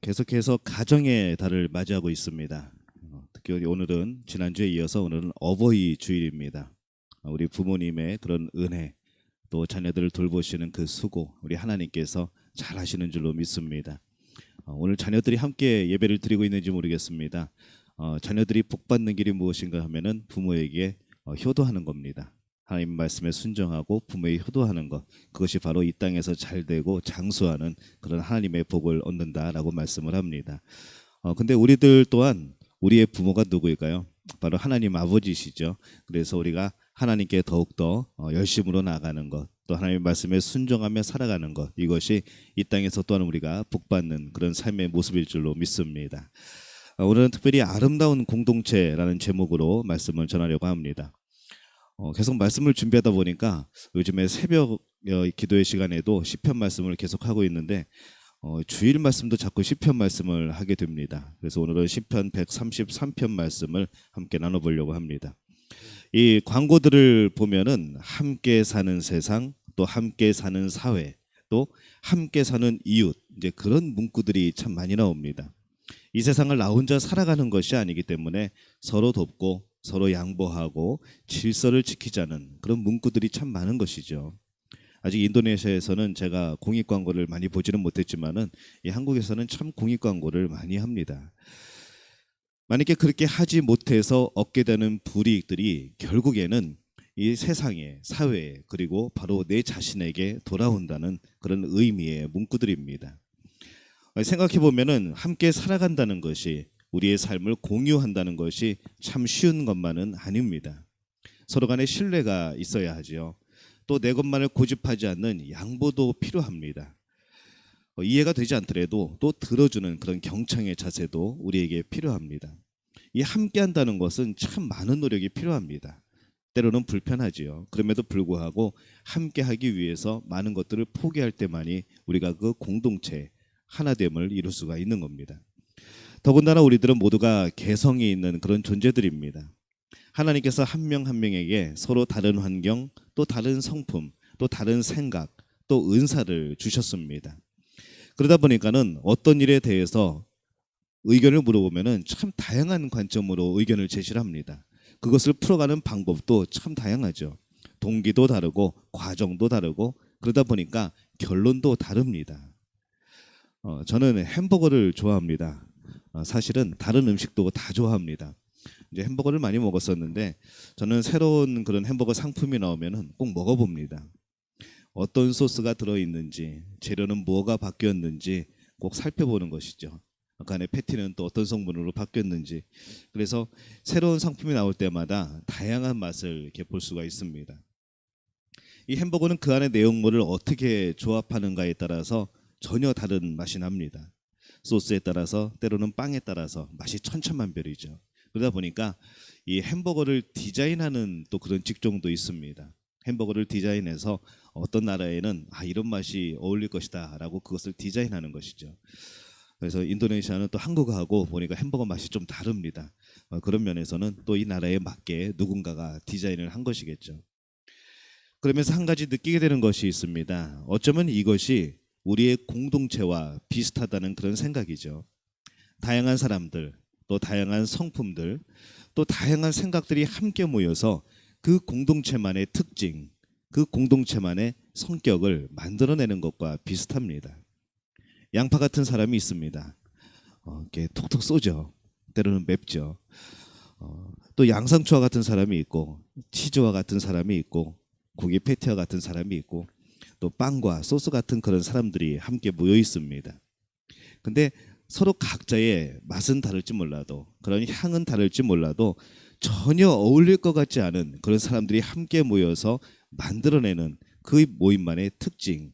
계속해서 가정의 달을 맞이하고 있습니다. 특히 오늘은 지난주에 이어서 오늘은 어버이 주일입니다. 우리 부모님의 그런 은혜, 또 자녀들을 돌보시는 그 수고, 우리 하나님께서 잘 하시는 줄로 믿습니다. 오늘 자녀들이 함께 예배를 드리고 있는지 모르겠습니다. 자녀들이 복받는 길이 무엇인가 하면은 부모에게 효도하는 겁니다. 하나님 말씀에 순종하고 부모에 효도하는 것, 그것이 바로 이 땅에서 잘되고 장수하는 그런 하나님의 복을 얻는다라고 말씀을 합니다. 근데 우리들 또한 우리의 부모가 누구일까요? 바로 하나님 아버지시죠. 그래서 우리가 하나님께 더욱더 열심으로 나아가는 것, 또 하나님의 말씀에 순종하며 살아가는 것, 이것이 이 땅에서 또한 우리가 복받는 그런 삶의 모습일 줄로 믿습니다. 오늘은 특별히 아름다운 공동체라는 제목으로 말씀을 전하려고 합니다. 계속 말씀을 준비하다 보니까 요즘에 새벽 기도의 시간에도 시편 말씀을 계속 하고 있는데 주일 말씀도 자꾸 시편 말씀을 하게 됩니다. 그래서 오늘은 시편 133편 말씀을 함께 나눠보려고 합니다. 이 광고들을 보면은 함께 사는 세상, 또 함께 사는 사회, 또 함께 사는 이웃, 이제 그런 문구들이 참 많이 나옵니다. 이 세상을 나 혼자 살아가는 것이 아니기 때문에 서로 돕고 서로 양보하고 질서를 지키자는 그런 문구들이 참 많은 것이죠. 아직 인도네시아에서는 제가 공익 광고를 많이 보지는 못했지만은 이 한국에서는 참 공익 광고를 많이 합니다. 만약에 그렇게 하지 못해서 얻게 되는 불이익들이 결국에는 이 세상에, 사회에, 그리고 바로 내 자신에게 돌아온다는 그런 의미의 문구들입니다. 생각해 보면은 함께 살아간다는 것이, 우리의 삶을 공유한다는 것이 참 쉬운 것만은 아닙니다. 서로 간에 신뢰가 있어야 하지요. 또 내 것만을 고집하지 않는 양보도 필요합니다. 이해가 되지 않더라도 또 들어주는 그런 경청의 자세도 우리에게 필요합니다. 이 함께 한다는 것은 참 많은 노력이 필요합니다. 때로는 불편하지요. 그럼에도 불구하고 함께 하기 위해서 많은 것들을 포기할 때만이 우리가 그 공동체, 하나됨을 이룰 수가 있는 겁니다. 더군다나 우리들은 모두가 개성이 있는 그런 존재들입니다. 하나님께서 한 명 한 명에게 서로 다른 환경, 또 다른 성품, 또 다른 생각, 또 은사를 주셨습니다. 그러다 보니까는 어떤 일에 대해서 의견을 물어보면은 참 다양한 관점으로 의견을 제시를 합니다. 그것을 풀어가는 방법도 참 다양하죠. 동기도 다르고 과정도 다르고 그러다 보니까 결론도 다릅니다. 저는 햄버거를 좋아합니다. 사실은 다른 음식도 다 좋아합니다. 이제 햄버거를 많이 먹었었는데 저는 새로운 그런 햄버거 상품이 나오면은 꼭 먹어봅니다. 어떤 소스가 들어있는지, 재료는 뭐가 바뀌었는지 꼭 살펴보는 것이죠. 그 안에 패티는 또 어떤 성분으로 바뀌었는지. 그래서 새로운 상품이 나올 때마다 다양한 맛을 이렇게 볼 수가 있습니다. 이 햄버거는 그 안에 내용물을 어떻게 조합하는가에 따라서 전혀 다른 맛이 납니다. 소스에 따라서, 때로는 빵에 따라서 맛이 천차만별이죠. 그러다 보니까 이 햄버거를 디자인하는 또 그런 직종도 있습니다. 햄버거를 디자인해서 어떤 나라에는 이런 맛이 어울릴 것이다 라고 그것을 디자인하는 것이죠. 그래서 인도네시아는 또 한국하고 보니까 햄버거 맛이 좀 다릅니다. 그런 면에서는 또 이 나라에 맞게 누군가가 디자인을 한 것이겠죠. 그러면서 한 가지 느끼게 되는 것이 있습니다. 어쩌면 이것이 우리의 공동체와 비슷하다는 그런 생각이죠. 다양한 사람들, 또 다양한 성품들, 또 다양한 생각들이 함께 모여서 그 공동체만의 특징, 그 공동체만의 성격을 만들어내는 것과 비슷합니다. 양파 같은 사람이 있습니다. 이렇게 톡톡 쏘죠. 때로는 맵죠. 또 양상추와 같은 사람이 있고, 치즈와 같은 사람이 있고, 고기 패티와 같은 사람이 있고, 또 빵과 소스 같은 그런 사람들이 함께 모여 있습니다. 근데 서로 각자의 맛은 다를지 몰라도, 그런 향은 다를지 몰라도 전혀 어울릴 것 같지 않은 그런 사람들이 함께 모여서 만들어내는 그 모임만의 특징,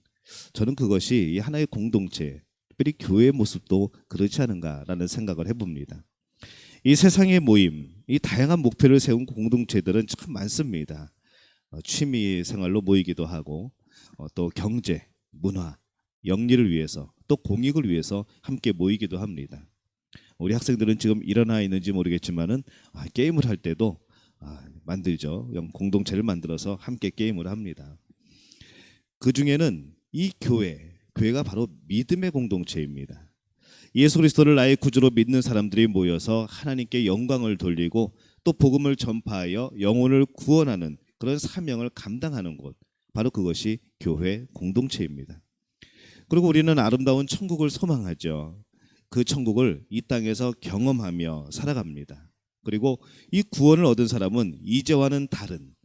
저는 그것이 이 하나의 공동체, 특별히 교회의 모습도 그렇지 않은가라는 생각을 해봅니다. 이 세상의 모임, 이 다양한 목표를 세운 공동체들은 참 많습니다. 취미 생활로 모이기도 하고, 또 경제, 문화, 영리를 위해서, 또 공익을 위해서 함께 모이기도 합니다. 우리 학생들은 지금 일어나 있는지 모르겠지만은 게임을 할 때도 만들죠. 공동체를 만들어서 함께 게임을 합니다. 그 중에는 이 교회가 바로 믿음의 공동체입니다. 예수 그리스도를 나의 구주로 믿는 사람들이 모여서 하나님께 영광을 돌리고 또 복음을 전파하여 영혼을 구원하는 그런 사명을 감당하는 곳, 바로 그것이 교회 공동체입니다. 그리고 우리는 아름다운 천국을 소망하죠. 그 천국을 이 땅에서 경험하며 살아갑니다. 그리고 이 구원을 얻은 사람은 이제와는 다른,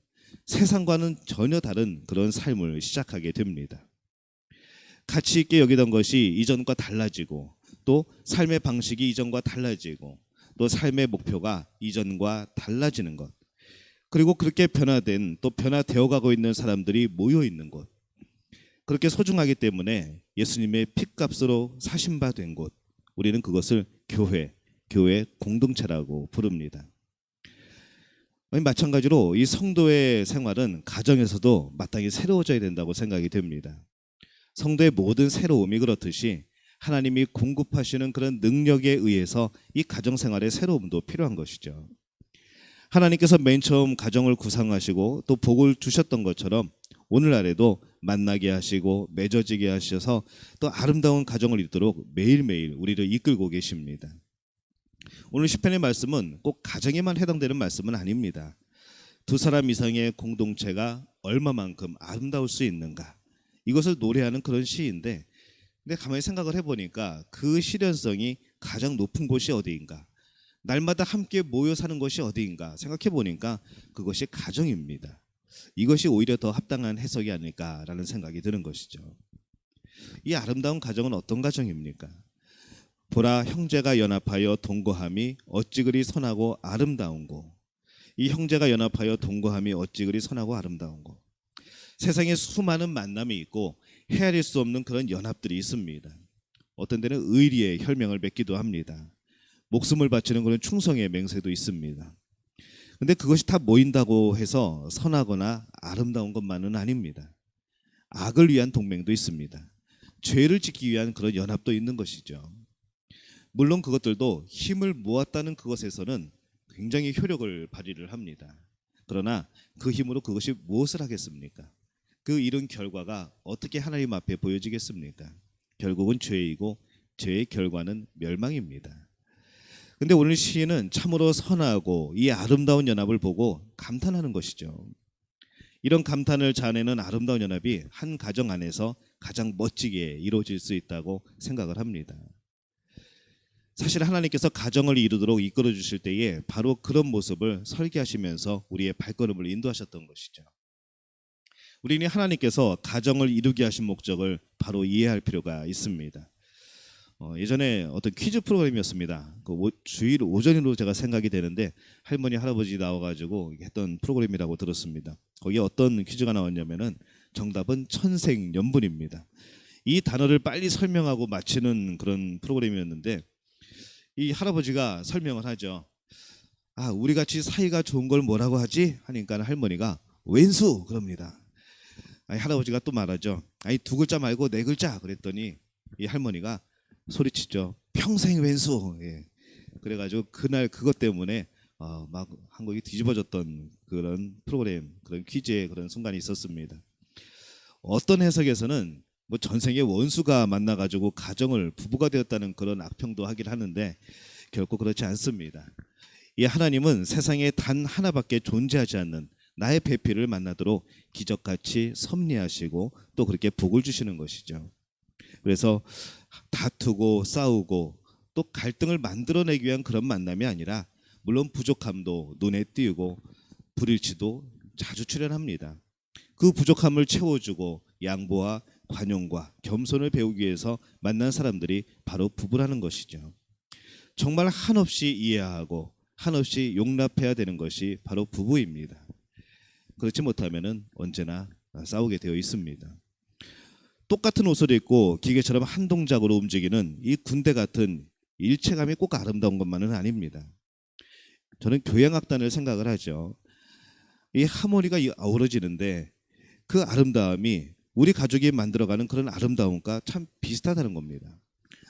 세상과는 전혀 다른 그런 삶을 시작하게 됩니다. 가치 있게 여기던 것이 이전과 달라지고, 또 삶의 방식이 이전과 달라지고, 또 삶의 목표가 이전과 달라지는 것, 그리고 그렇게 변화된, 또 변화되어 가고 있는 사람들이 모여 있는 곳, 그렇게 소중하기 때문에 예수님의 핏값으로 사신 바 된 곳, 우리는 그것을 교회 공동체라고 부릅니다. 마찬가지로 이 성도의 생활은 가정에서도 마땅히 새로워져야 된다고 생각이 됩니다. 성도의 모든 새로움이 그렇듯이 하나님이 공급하시는 그런 능력에 의해서 이 가정생활의 새로움도 필요한 것이죠. 하나님께서 맨 처음 가정을 구성하시고 또 복을 주셨던 것처럼 오늘날에도 만나게 하시고 맺어지게 하셔서 또 아름다운 가정을 이루도록 매일매일 우리를 이끌고 계십니다. 오늘 시편의 말씀은 꼭 가정에만 해당되는 말씀은 아닙니다. 두 사람 이상의 공동체가 얼마만큼 아름다울 수 있는가, 이것을 노래하는 그런 시인데, 근데 가만히 생각을 해보니까 그 실현성이 가장 높은 곳이 어디인가, 날마다 함께 모여 사는 것이 어디인가 생각해보니까 그것이 가정입니다. 이것이 오히려 더 합당한 해석이 아닐까라는 생각이 드는 것이죠. 이 아름다운 가정은 어떤 가정입니까? 보라, 형제가 연합하여 동거함이 어찌 그리 선하고 아름다운고. 이 형제가 연합하여 동거함이 어찌 그리 선하고 아름다운고. 세상에 수많은 만남이 있고 헤아릴 수 없는 그런 연합들이 있습니다. 어떤 데는 의리의 혈명을 맺기도 합니다. 목숨을 바치는 그런 충성의 맹세도 있습니다. 근데 그것이 다 모인다고 해서 선하거나 아름다운 것만은 아닙니다. 악을 위한 동맹도 있습니다. 죄를 짓기 위한 그런 연합도 있는 것이죠. 물론 그것들도 힘을 모았다는 그것에서는 굉장히 효력을 발휘를 합니다. 그러나 그 힘으로 그것이 무엇을 하겠습니까? 그 이룬 결과가 어떻게 하나님 앞에 보여지겠습니까? 결국은 죄이고 죄의 결과는 멸망입니다. 근데 오늘 시인은 참으로 선하고 이 아름다운 연합을 보고 감탄하는 것이죠. 이런 감탄을 자아내는 아름다운 연합이 한 가정 안에서 가장 멋지게 이루어질 수 있다고 생각을 합니다. 사실 하나님께서 가정을 이루도록 이끌어 주실 때에 바로 그런 모습을 설계하시면서 우리의 발걸음을 인도하셨던 것이죠. 우리는 하나님께서 가정을 이루게 하신 목적을 바로 이해할 필요가 있습니다. 예전에 어떤 퀴즈 프로그램이었습니다. 그 주일 오전으로 제가 생각이 되는데 할머니 할아버지 나와가지고 했던 프로그램이라고 들었습니다. 거기에 어떤 퀴즈가 나왔냐면은 정답은 천생연분입니다. 이 단어를 빨리 설명하고 마치는 그런 프로그램이었는데, 이 할아버지가 설명을 하죠. 아, 우리 같이 사이가 좋은 걸 뭐라고 하지? 하니까 할머니가 왼수 그럽니다. 아니, 할아버지가 또 말하죠. 아니, 두 글자 말고 네 글자. 그랬더니 이 할머니가 소리치죠. 평생 왼수. 예. 그래가지고 그날 그것 때문에 막 한국이 뒤집어졌던 그런 프로그램, 그런 퀴즈의 그런 순간이 있었습니다. 어떤 해석에서는 뭐 전생에 원수가 만나가지고 가정을 부부가 되었다는 그런 악평도 하긴 하는데 결코 그렇지 않습니다. 이 하나님은 세상에 단 하나밖에 존재하지 않는 나의 배필을 만나도록 기적같이 섭리하시고 또 그렇게 복을 주시는 것이죠. 그래서 다투고 싸우고 또 갈등을 만들어내기 위한 그런 만남이 아니라, 물론 부족함도 눈에 띄고 불일치도 자주 출현합니다. 그 부족함을 채워주고 양보와 관용과 겸손을 배우기 위해서 만난 사람들이 바로 부부라는 것이죠. 정말 한없이 이해하고 한없이 용납해야 되는 것이 바로 부부입니다. 그렇지 못하면은 언제나 싸우게 되어 있습니다. 똑같은 옷을 입고 기계처럼 한 동작으로 움직이는 이 군대 같은 일체감이 꼭 아름다운 것만은 아닙니다. 저는 교향악단을 생각을 하죠. 이 하모니가 어우러지는데 그 아름다움이 우리 가족이 만들어가는 그런 아름다움과 참 비슷하다는 겁니다.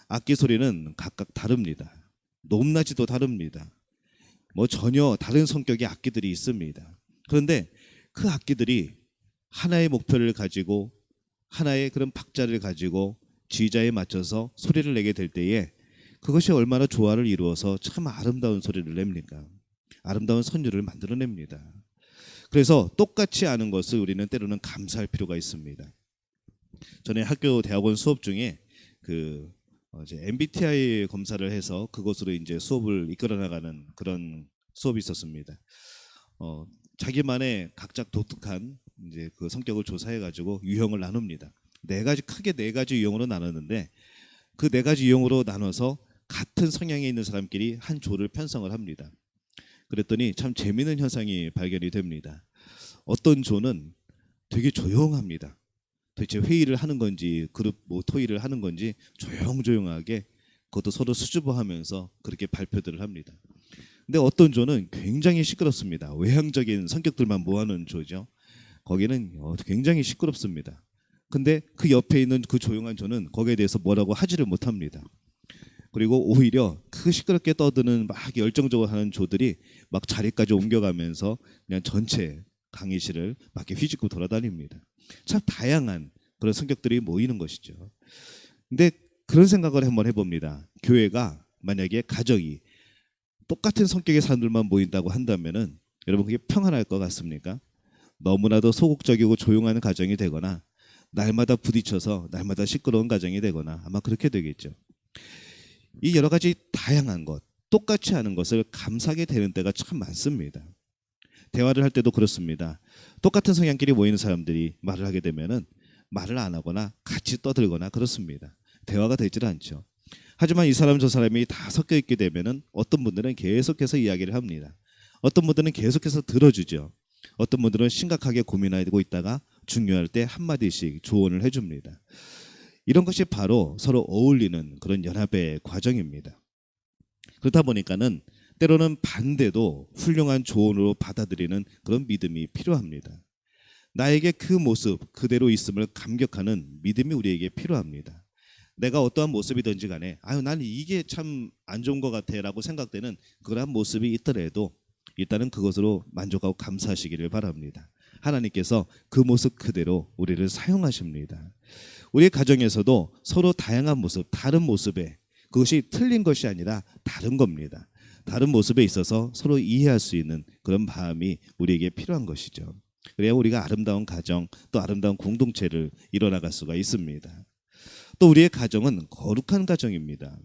악기 소리는 각각 다릅니다. 높낮이도 다릅니다. 뭐 전혀 다른 성격의 악기들이 있습니다. 그런데 그 악기들이 하나의 목표를 가지고 하나의 그런 박자를 가지고 지휘자에 맞춰서 소리를 내게 될 때에 그것이 얼마나 조화를 이루어서 참 아름다운 소리를 냅니까? 아름다운 선율을 만들어냅니다. 그래서 똑같이 아는 것을 우리는 때로는 감사할 필요가 있습니다. 전에 학교 대학원 수업 중에 이제 MBTI 검사를 해서 그것으로 이제 수업을 이끌어 나가는 그런 수업이 있었습니다. 자기만의 각자 독특한 이제 그 성격을 조사해 가지고 유형을 나눕니다. 크게 네 가지 유형으로 나눴는데 그 네 가지 유형으로 나눠서 같은 성향에 있는 사람끼리 한 조를 편성을 합니다. 그랬더니 참 재미있는 현상이 발견이 됩니다. 어떤 조는 되게 조용합니다. 도대체 회의를 하는 건지 그룹 토의를 하는 건지 조용조용하게 그것도 서로 수줍어하면서 그렇게 발표들을 합니다. 근데 어떤 조는 굉장히 시끄럽습니다. 외향적인 성격들만 모아놓은 조죠. 거기는 굉장히 시끄럽습니다. 근데 그 옆에 있는 그 조용한 조는 거기에 대해서 뭐라고 하지를 못합니다. 그리고 오히려 그 시끄럽게 떠드는 막 열정적으로 하는 조들이 막 자리까지 옮겨가면서 그냥 전체 강의실을 막 이렇게 휘짓고 돌아다닙니다. 참 다양한 그런 성격들이 모이는 것이죠. 근데 그런 생각을 한번 해봅니다. 교회가 만약에 가정이 똑같은 성격의 사람들만 모인다고 한다면은 여러분 그게 평안할 것 같습니까? 너무나도 소극적이고 조용한 가정이 되거나 날마다 부딪혀서 날마다 시끄러운 가정이 되거나 아마 그렇게 되겠죠. 이 여러 가지 다양한 것, 똑같이 하는 것을 감사하게 되는 때가 참 많습니다. 대화를 할 때도 그렇습니다. 똑같은 성향끼리 모이는 사람들이 말을 하게 되면은 말을 안 하거나 같이 떠들거나 그렇습니다. 대화가 되질 않죠. 하지만 이 사람 저 사람이 다 섞여 있게 되면은 어떤 분들은 계속해서 이야기를 합니다. 어떤 분들은 계속해서 들어주죠. 어떤 분들은 심각하게 고민하고 있다가 중요할 때 한마디씩 조언을 해줍니다. 이런 것이 바로 서로 어울리는 그런 연합의 과정입니다. 그렇다 보니까는 때로는 반대도 훌륭한 조언으로 받아들이는 그런 믿음이 필요합니다. 나에게 그 모습 그대로 있음을 감격하는 믿음이 우리에게 필요합니다. 내가 어떠한 모습이든지 간에 나는 이게 참 안 좋은 것 같아 라고 생각되는 그러한 모습이 있더라도 일단은 그것으로 만족하고 감사하시기를 바랍니다. 하나님께서 그 모습 그대로 우리를 사용하십니다. 우리 가정에서도 서로 다양한 모습, 다른 모습에 그것이 틀린 것이 아니라 다른 겁니다. 다른 모습에 있어서 서로 이해할 수 있는 그런 마음이 우리에게 필요한 것이죠. 그래야 우리가 아름다운 가정 또 아름다운 공동체를 이뤄나갈 수가 있습니다. 또 우리의 가정은 거룩한 가정입니다.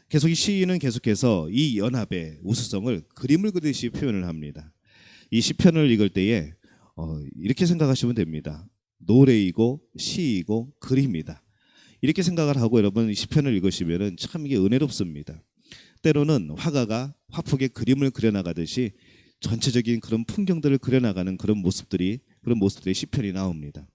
계속 이 시인은 계속해서 이 연합의 우수성을 그림을 그리듯이 표현을 합니다. 이 시편을 읽을 때에 이렇게 생각하시면 됩니다. 노래이고 시이고 글입니다. 이렇게 생각을 하고 여러분 시편을 읽으시면 참 이게 은혜롭습니다. 때로는 화가가 화폭에 그림을 그려나가듯이 전체적인 그런 풍경들을 그려나가는 그런 모습들의 시편이 나옵니다.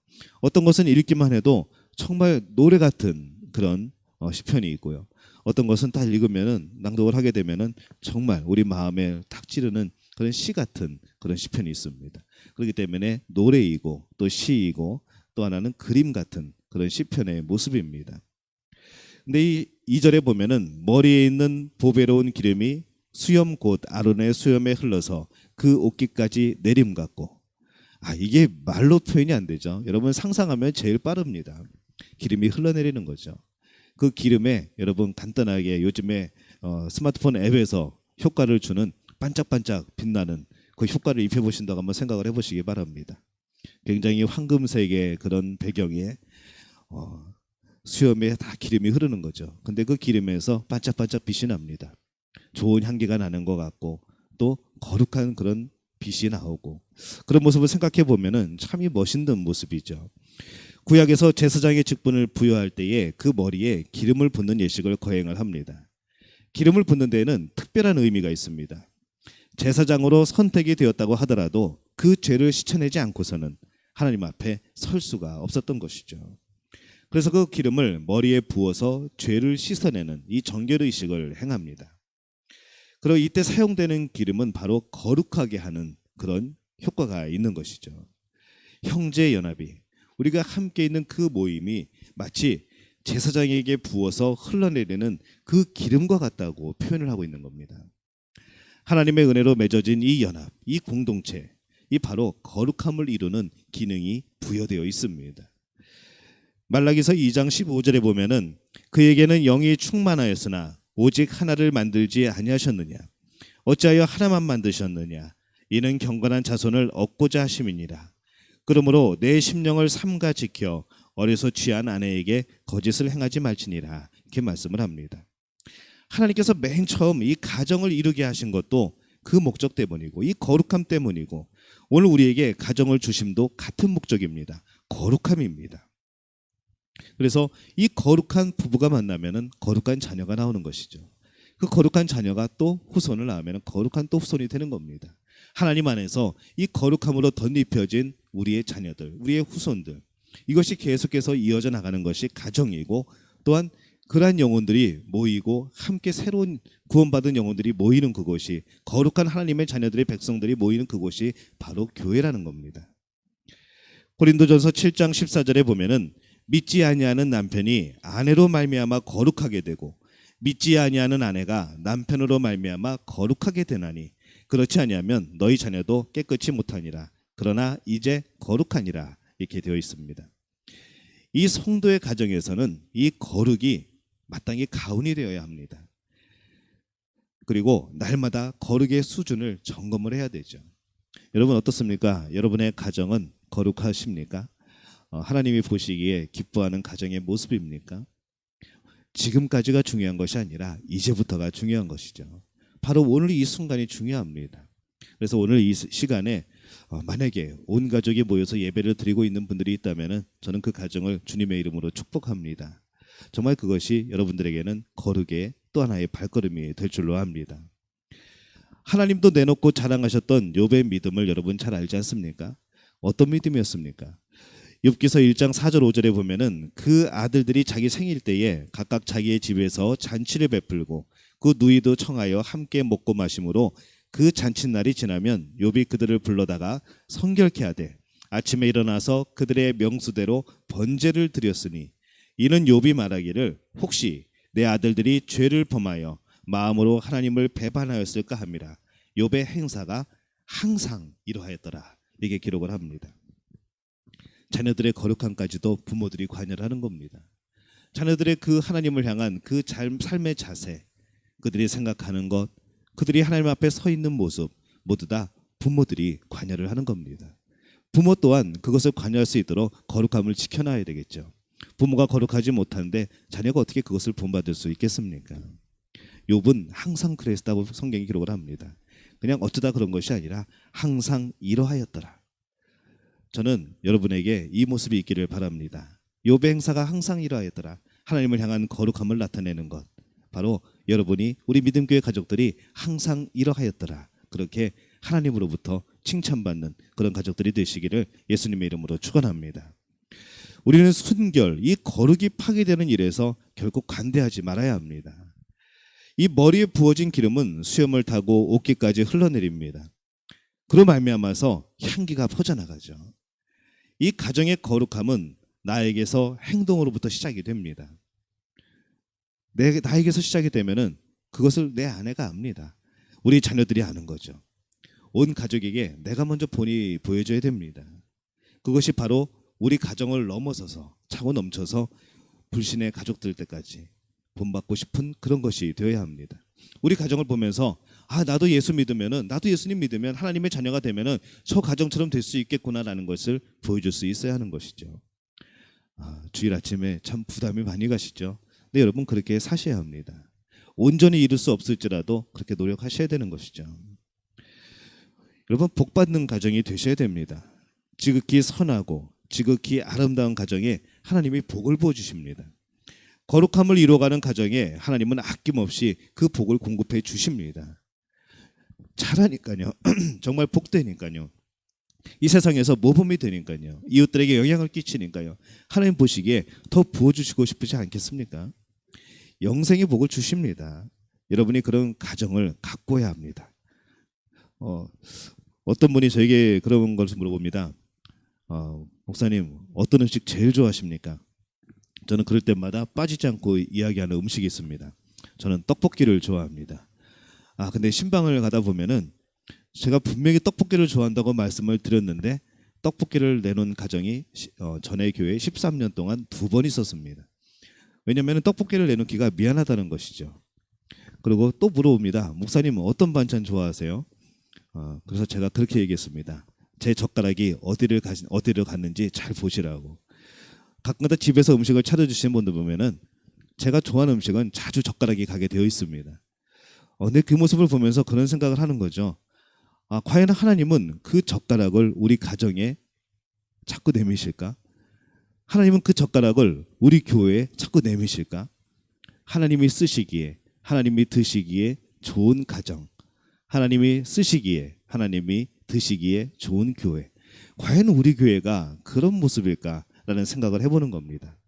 어떤 것은 읽기만 해도 정말 노래 같은 그런 시편이 있고요. 어떤 것은 딱 읽으면은 낭독을 하게 되면은 정말 우리 마음에 탁 찌르는 그런 시 같은 그런 시편이 있습니다. 그렇기 때문에 노래이고 또 시이고 또 하나는 그림 같은 그런 시편의 모습입니다. 근데 이 2절에 보면은 머리에 있는 보배로운 기름이 수염 곧 아론의 수염에 흘러서 그 옷깃까지 내림 같고 이게 말로 표현이 안 되죠. 여러분 상상하면 제일 빠릅니다. 기름이 흘러내리는 거죠. 그 기름에 여러분 간단하게 요즘에 스마트폰 앱에서 효과를 주는 반짝반짝 빛나는 그 효과를 입혀보신다고 한번 생각을 해보시기 바랍니다. 굉장히 황금색의 그런 배경에 수염에 다 기름이 흐르는 거죠. 근데 그 기름에서 반짝반짝 빛이 납니다. 좋은 향기가 나는 것 같고 또 거룩한 그런 빛이 나오고 그런 모습을 생각해 보면은 참이 멋있는 모습이죠. 구약에서 제사장의 직분을 부여할 때에 그 머리에 기름을 붓는 예식을 거행을 합니다. 기름을 붓는 데에는 특별한 의미가 있습니다. 제사장으로 선택이 되었다고 하더라도 그 죄를 씻어내지 않고서는 하나님 앞에 설 수가 없었던 것이죠. 그래서 그 기름을 머리에 부어서 죄를 씻어내는 이 정결의식을 행합니다. 그리고 이때 사용되는 기름은 바로 거룩하게 하는 그런 효과가 있는 것이죠. 형제 연합이 우리가 함께 있는 그 모임이 마치 제사장에게 부어서 흘러내리는 그 기름과 같다고 표현을 하고 있는 겁니다. 하나님의 은혜로 맺어진 이 연합, 이 공동체, 이 바로 거룩함을 이루는 기능이 부여되어 있습니다. 말라기서 2장 15절에 보면은 그에게는 영이 충만하였으나 오직 하나를 만들지 아니하셨느냐? 어찌하여 하나만 만드셨느냐? 이는 경건한 자손을 얻고자 하심이니라. 그러므로 내 심령을 삼가 지켜 어려서 취한 아내에게 거짓을 행하지 말지니라. 이렇게 말씀을 합니다. 하나님께서 맨 처음 이 가정을 이루게 하신 것도 그 목적 때문이고 이 거룩함 때문이고 오늘 우리에게 가정을 주심도 같은 목적입니다. 거룩함입니다. 그래서 이 거룩한 부부가 만나면은 거룩한 자녀가 나오는 것이죠. 그 거룩한 자녀가 또 후손을 낳으면 거룩한 또 후손이 되는 겁니다. 하나님 안에서 이 거룩함으로 덧입혀진 우리의 자녀들, 우리의 후손들, 이것이 계속해서 이어져 나가는 것이 가정이고 또한 그러한 영혼들이 모이고 함께 새로운 구원받은 영혼들이 모이는 그곳이 거룩한 하나님의 자녀들의 백성들이 모이는 그곳이 바로 교회라는 겁니다. 고린도전서 7장 14절에 보면은 믿지 아니하는 남편이 아내로 말미암아 거룩하게 되고 믿지 아니하는 아내가 남편으로 말미암아 거룩하게 되나니 그렇지 아니하면 너희 자녀도 깨끗이 못하니라. 그러나 이제 거룩하니라. 이렇게 되어 있습니다. 이 성도의 가정에서는 이 거룩이 마땅히 가훈이 되어야 합니다. 그리고 날마다 거룩의 수준을 점검을 해야 되죠. 여러분 어떻습니까? 여러분의 가정은 거룩하십니까? 하나님이 보시기에 기뻐하는 가정의 모습입니까? 지금까지가 중요한 것이 아니라 이제부터가 중요한 것이죠. 바로 오늘 이 순간이 중요합니다. 그래서 오늘 이 시간에 만약에 온 가족이 모여서 예배를 드리고 있는 분들이 있다면 저는 그 가정을 주님의 이름으로 축복합니다. 정말 그것이 여러분들에게는 거룩의 또 하나의 발걸음이 될 줄로 압니다. 하나님도 내놓고 자랑하셨던 욥의 믿음을 여러분 잘 알지 않습니까? 어떤 믿음이었습니까? 욥기서 1장 4절 5절에 보면은 그 아들들이 자기 생일 때에 각각 자기의 집에서 잔치를 베풀고 그 누이도 청하여 함께 먹고 마심으로 그 잔칫날이 지나면 욥이 그들을 불러다가 성결케 하되 아침에 일어나서 그들의 명수대로 번제를 드렸으니 이는 욥이 말하기를 혹시 내 아들들이 죄를 범하여 마음으로 하나님을 배반하였을까 함이라. 욥의 행사가 항상 이러하였더라. 이게 기록을 합니다. 자녀들의 거룩함까지도 부모들이 관여를 하는 겁니다. 자녀들의 그 하나님을 향한 그 삶의 자세, 그들이 생각하는 것, 그들이 하나님 앞에 서 있는 모습 모두 다 부모들이 관여를 하는 겁니다. 부모 또한 그것을 관여할 수 있도록 거룩함을 지켜놔야 되겠죠. 부모가 거룩하지 못한데 자녀가 어떻게 그것을 본받을 수 있겠습니까? 욥은 항상 그랬다고 성경이 기록을 합니다. 그냥 어쩌다 그런 것이 아니라 항상 이러하였더라. 저는 여러분에게 이 모습이 있기를 바랍니다. 욥의 행사가 항상 이러하였더라. 하나님을 향한 거룩함을 나타내는 것, 바로 여러분이 우리 믿음교회 가족들이 항상 이러하였더라. 그렇게 하나님으로부터 칭찬받는 그런 가족들이 되시기를 예수님의 이름으로 축원합니다. 우리는 순결, 이 거룩이 파괴되는 일에서 결국 관대하지 말아야 합니다. 이 머리에 부어진 기름은 수염을 타고 옷깃까지 흘러내립니다. 그로 말미암아서 향기가 퍼져나가죠. 이 가정의 거룩함은 나에게서 행동으로부터 시작이 됩니다. 나에게서 시작이 되면은 그것을 내 아내가 압니다. 우리 자녀들이 아는 거죠. 온 가족에게 내가 먼저 보여줘야 됩니다. 그것이 바로 우리 가정을 넘어서서 차고 넘쳐서 불신의 가족들 때까지 본받고 싶은 그런 것이 되어야 합니다. 우리 가정을 보면서 나도 예수 믿으면은, 나도 예수님 믿으면 하나님의 자녀가 되면은 저 가정처럼 될 수 있겠구나라는 것을 보여줄 수 있어야 하는 것이죠. 주일 아침에 참 부담이 많이 가시죠. 근데 여러분 그렇게 사셔야 합니다. 온전히 이룰 수 없을지라도 그렇게 노력하셔야 되는 것이죠. 여러분 복받는 가정이 되셔야 됩니다. 지극히 선하고 지극히 아름다운 가정에 하나님이 복을 부어주십니다. 거룩함을 이루어가는 가정에 하나님은 아낌없이 그 복을 공급해 주십니다. 잘하니까요. 정말 복되니까요. 이 세상에서 모범이 되니까요. 이웃들에게 영향을 끼치니까요. 하나님 보시기에 더 부어주시고 싶으시 않겠습니까? 영생의 복을 주십니다. 여러분이 그런 가정을 가꿔야 합니다. 어떤 분이 저에게 그런 것을 물어봅니다. 목사님 어떤 음식 제일 좋아하십니까? 저는 그럴 때마다 빠지지 않고 이야기하는 음식이 있습니다. 저는 떡볶이를 좋아합니다. 근데 신방을 가다 보면은 제가 분명히 떡볶이를 좋아한다고 말씀을 드렸는데 떡볶이를 내놓은 가정이 전에 교회에 13년 동안 2번 있었습니다. 왜냐하면 떡볶이를 내놓기가 미안하다는 것이죠. 그리고 또 물어봅니다. 목사님은 어떤 반찬 좋아하세요? 그래서 제가 그렇게 얘기했습니다. 제 젓가락이 어디를 갔는지 잘 보시라고. 가끔가다 집에서 음식을 차려주시는 분들 보면은 제가 좋아하는 음식은 자주 젓가락이 가게 되어 있습니다. 근데 그 모습을 보면서 그런 생각을 하는 거죠. 과연 하나님은 그 젓가락을 우리 가정에 자꾸 내미실까? 하나님은 그 젓가락을 우리 교회에 자꾸 내미실까? 하나님이 쓰시기에, 하나님이 드시기에 좋은 가정, 하나님이 쓰시기에, 하나님이 드시기에 좋은 교회. 과연 우리 교회가 그런 모습일까라는 생각을 해보는 겁니다.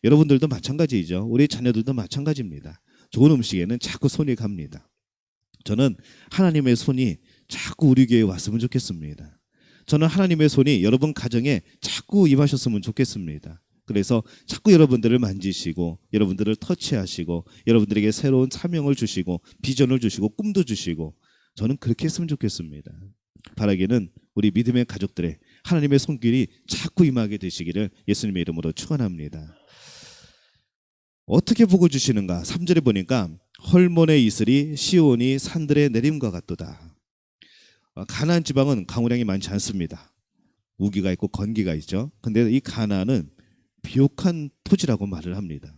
여러분들도 마찬가지죠. 우리 자녀들도 마찬가지입니다. 좋은 음식에는 자꾸 손이 갑니다. 저는 하나님의 손이 자꾸 우리 교회에 왔으면 좋겠습니다. 저는 하나님의 손이 여러분 가정에 자꾸 임하셨으면 좋겠습니다. 그래서 자꾸 여러분들을 만지시고 여러분들을 터치하시고 여러분들에게 새로운 사명을 주시고 비전을 주시고 꿈도 주시고 저는 그렇게 했으면 좋겠습니다. 바라기는 우리 믿음의 가족들의 하나님의 손길이 자꾸 임하게 되시기를 예수님의 이름으로 축원합니다. 어떻게 복을 주시는가? 3절에 보니까 헐몬의 이슬이 시온이 산들의 내림과 같도다. 가나안 지방은 강우량이 많지 않습니다. 우기가 있고 건기가 있죠. 근데 이 가나안은 비옥한 토지라고 말을 합니다.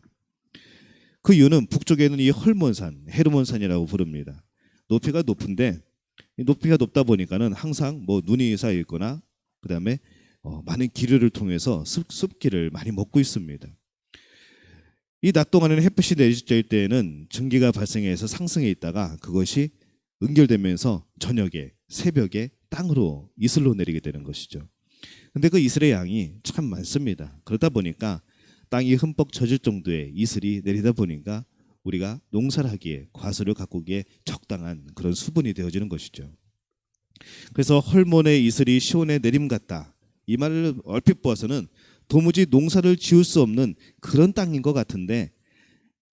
그 이유는 북쪽에는 이 헐몬산, 헤르몬산이라고 부릅니다. 높이가 높은데 높이가 높다 보니까는 항상 눈이 쌓여 있거나 그다음에 많은 기류를 통해서 습기를 많이 먹고 있습니다. 이 낮 동안에는 햇빛이 내릴 때에는 증기가 발생해서 상승해 있다가 그것이 응결되면서 저녁에 새벽에 땅으로 이슬로 내리게 되는 것이죠. 근데 그 이슬의 양이 참 많습니다. 그러다 보니까 땅이 흠뻑 젖을 정도의 이슬이 내리다 보니까 우리가 농사를 하기에 과수를 가꾸기에 적당한 그런 수분이 되어지는 것이죠. 그래서 헐몬의 이슬이 시온의 내림 같다. 이 말을 얼핏 보아서는 도무지 농사를 지을 수 없는 그런 땅인 것 같은데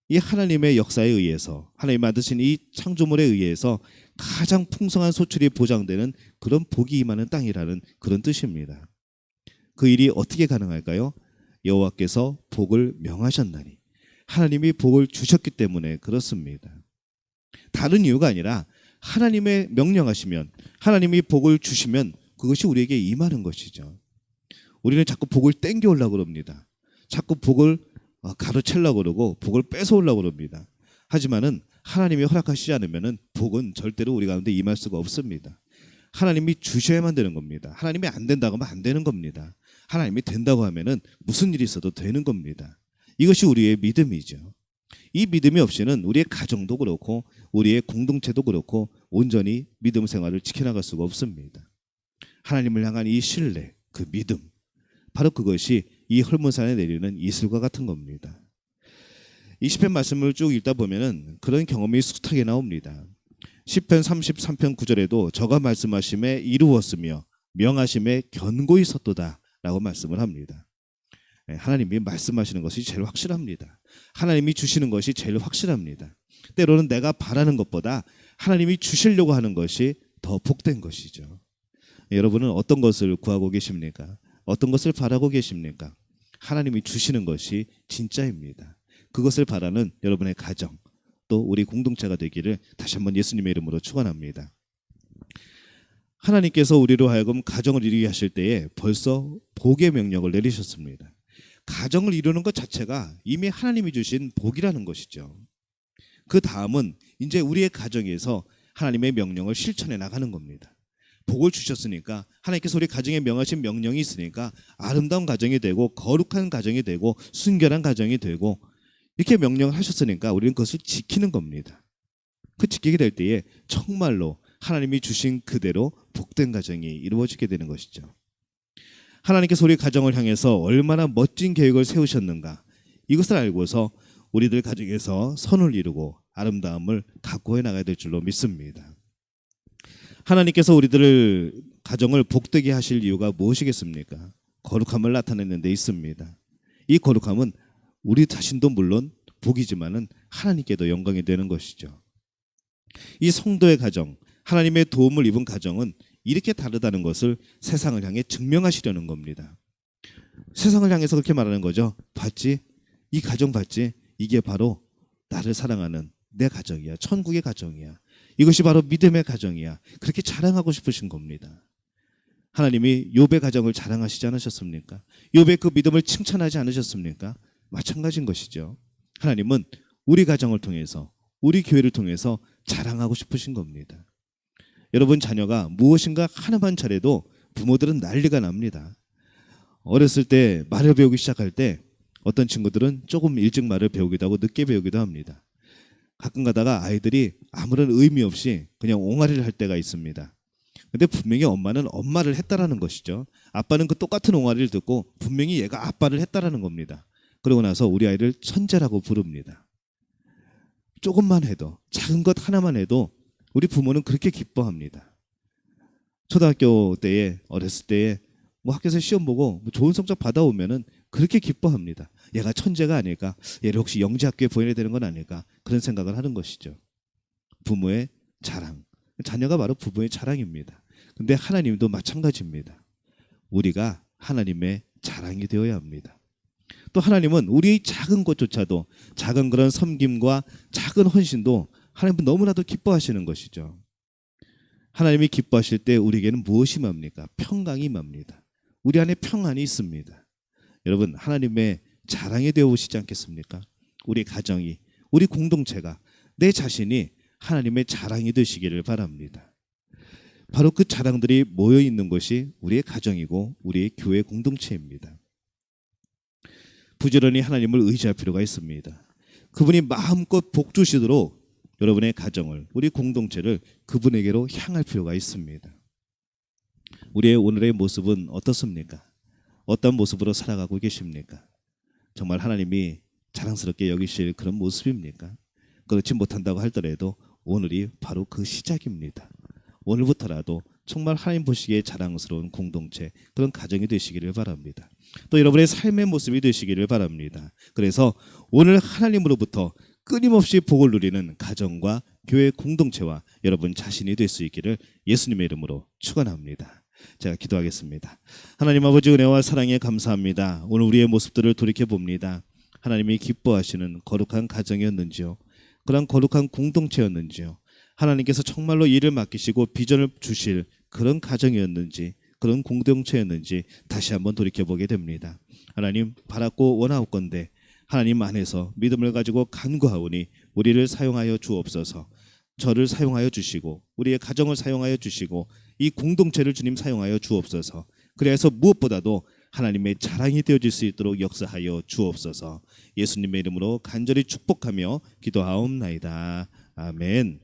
이 하나님의 역사에 의해서 하나님 만드신 이 창조물에 의해서 가장 풍성한 소출이 보장되는 그런 복이 임하는 땅이라는 그런 뜻입니다. 그 일이 어떻게 가능할까요? 여호와께서 복을 명하셨나니 하나님이 복을 주셨기 때문에 그렇습니다. 다른 이유가 아니라 하나님의 명령하시면 하나님이 복을 주시면 그것이 우리에게 임하는 것이죠. 우리는 자꾸 복을 땡겨오려고 그럽니다. 자꾸 복을 가로채려고 그러고 복을 뺏어오려고 그럽니다. 하지만은 하나님이 허락하시지 않으면은 복은 절대로 우리 가운데 임할 수가 없습니다. 하나님이 주셔야만 되는 겁니다. 하나님이 안 된다고 하면 안 되는 겁니다. 하나님이 된다고 하면은 무슨 일이 있어도 되는 겁니다. 이것이 우리의 믿음이죠. 이 믿음이 없이는 우리의 가정도 그렇고 우리의 공동체도 그렇고 온전히 믿음 생활을 지켜나갈 수가 없습니다. 하나님을 향한 이 신뢰, 그 믿음, 바로 그것이 이 헐몬산에 내리는 이슬과 같은 겁니다. 이 시편 말씀을 쭉 읽다 보면은 그런 경험이 숱하게 나옵니다. 시편 33편 9절에도 저가 말씀하심에 이루었으며 명하심에 견고히 섰도다 라고 말씀을 합니다. 하나님이 말씀하시는 것이 제일 확실합니다. 하나님이 주시는 것이 제일 확실합니다. 때로는 내가 바라는 것보다 하나님이 주시려고 하는 것이 더 복된 것이죠. 여러분은 어떤 것을 구하고 계십니까? 어떤 것을 바라고 계십니까? 하나님이 주시는 것이 진짜입니다. 그것을 바라는 여러분의 가정 또 우리 공동체가 되기를 다시 한번 예수님의 이름으로 축원합니다. 하나님께서 우리로 하여금 가정을 이루게 하실 때에 벌써 복의 명령을 내리셨습니다. 가정을 이루는 것 자체가 이미 하나님이 주신 복이라는 것이죠. 그 다음은 이제 우리의 가정에서 하나님의 명령을 실천해 나가는 겁니다. 복을 주셨으니까 하나님께서 우리 가정에 명하신 명령이 있으니까 아름다운 가정이 되고 거룩한 가정이 되고 순결한 가정이 되고 이렇게 명령을 하셨으니까 우리는 그것을 지키는 겁니다. 그 지키게 될 때에 정말로 하나님이 주신 그대로 복된 가정이 이루어지게 되는 것이죠. 하나님께서 우리 가정을 향해서 얼마나 멋진 계획을 세우셨는가 이것을 알고서 우리들 가정에서 선을 이루고 아름다움을 가꾸어 나가야 될 줄로 믿습니다. 하나님께서 우리들을 가정을 복되게 하실 이유가 무엇이겠습니까? 거룩함을 나타내는 데 있습니다. 이 거룩함은 우리 자신도 물론 복이지만은 하나님께도 영광이 되는 것이죠. 이 성도의 가정, 하나님의 도움을 입은 가정은 이렇게 다르다는 것을 세상을 향해 증명하시려는 겁니다. 세상을 향해서 그렇게 말하는 거죠. 봤지? 이 가정 봤지? 이게 바로 나를 사랑하는 내 가정이야. 천국의 가정이야. 이것이 바로 믿음의 가정이야. 그렇게 자랑하고 싶으신 겁니다. 하나님이 욥의 가정을 자랑하시지 않으셨습니까? 욥의 그 믿음을 칭찬하지 않으셨습니까? 마찬가지인 것이죠. 하나님은 우리 가정을 통해서, 우리 교회를 통해서 자랑하고 싶으신 겁니다. 여러분, 자녀가 무엇인가 하나만 잘해도 부모들은 난리가 납니다. 어렸을 때 말을 배우기 시작할 때 어떤 친구들은 조금 일찍 말을 배우기도 하고 늦게 배우기도 합니다. 가끔 가다가 아이들이 아무런 의미 없이 그냥 옹알이를 할 때가 있습니다. 근데 분명히 엄마는 엄마를 했다라는 것이죠. 아빠는 그 똑같은 옹알이를 듣고 분명히 얘가 아빠를 했다라는 겁니다. 그러고 나서 우리 아이를 천재라고 부릅니다. 조금만 해도, 작은 것 하나만 해도 우리 부모는 그렇게 기뻐합니다. 초등학교 때에, 어렸을 때에 뭐 학교에서 시험 보고 뭐 좋은 성적 받아오면은 그렇게 기뻐합니다. 얘가 천재가 아닐까? 얘를 혹시 영재학교에 보내야 되는 건 아닐까? 그런 생각을 하는 것이죠. 부모의 자랑. 자녀가 바로 부모의 자랑입니다. 근데 하나님도 마찬가지입니다. 우리가 하나님의 자랑이 되어야 합니다. 또 하나님은 우리의 작은 것조차도, 작은 그런 섬김과 작은 헌신도 하나님은 너무나도 기뻐하시는 것이죠. 하나님이 기뻐하실 때 우리에게는 무엇이 맙니까? 평강이 맙니다. 우리 안에 평안이 있습니다. 여러분, 하나님의 자랑이 되어 오시지 않겠습니까? 우리 가정이, 우리 공동체가, 내 자신이 하나님의 자랑이 되시기를 바랍니다. 바로 그 자랑들이 모여 있는 것이 우리의 가정이고 우리의 교회 공동체입니다. 부지런히 하나님을 의지할 필요가 있습니다. 그분이 마음껏 복 주시도록 여러분의 가정을, 우리 공동체를 그분에게로 향할 필요가 있습니다. 우리의 오늘의 모습은 어떻습니까? 어떤 모습으로 살아가고 계십니까? 정말 하나님이 자랑스럽게 여기실 그런 모습입니까? 그렇지 못한다고 하더라도 오늘이 바로 그 시작입니다. 오늘부터라도 정말 하나님 보시기에 자랑스러운 공동체, 그런 가정이 되시기를 바랍니다. 또 여러분의 삶의 모습이 되시기를 바랍니다. 그래서 오늘 하나님으로부터 끊임없이 복을 누리는 가정과 교회 공동체와 여러분 자신이 될 수 있기를 예수님의 이름으로 축원합니다. 제가 기도하겠습니다. 하나님 아버지, 은혜와 사랑에 감사합니다. 오늘 우리의 모습들을 돌이켜봅니다. 하나님이 기뻐하시는 거룩한 가정이었는지요? 그런 거룩한 공동체였는지요? 하나님께서 정말로 일을 맡기시고 비전을 주실 그런 가정이었는지, 그런 공동체였는지 다시 한번 돌이켜보게 됩니다. 하나님, 바랐고 원하옵건대 하나님 안에서 믿음을 가지고 간구하오니 우리를 사용하여 주옵소서. 저를 사용하여 주시고 우리의 가정을 사용하여 주시고 이 공동체를 주님 사용하여 주옵소서. 그래서 무엇보다도 하나님의 자랑이 되어질 수 있도록 역사하여 주옵소서. 예수님의 이름으로 간절히 축복하며 기도하옵나이다. 아멘.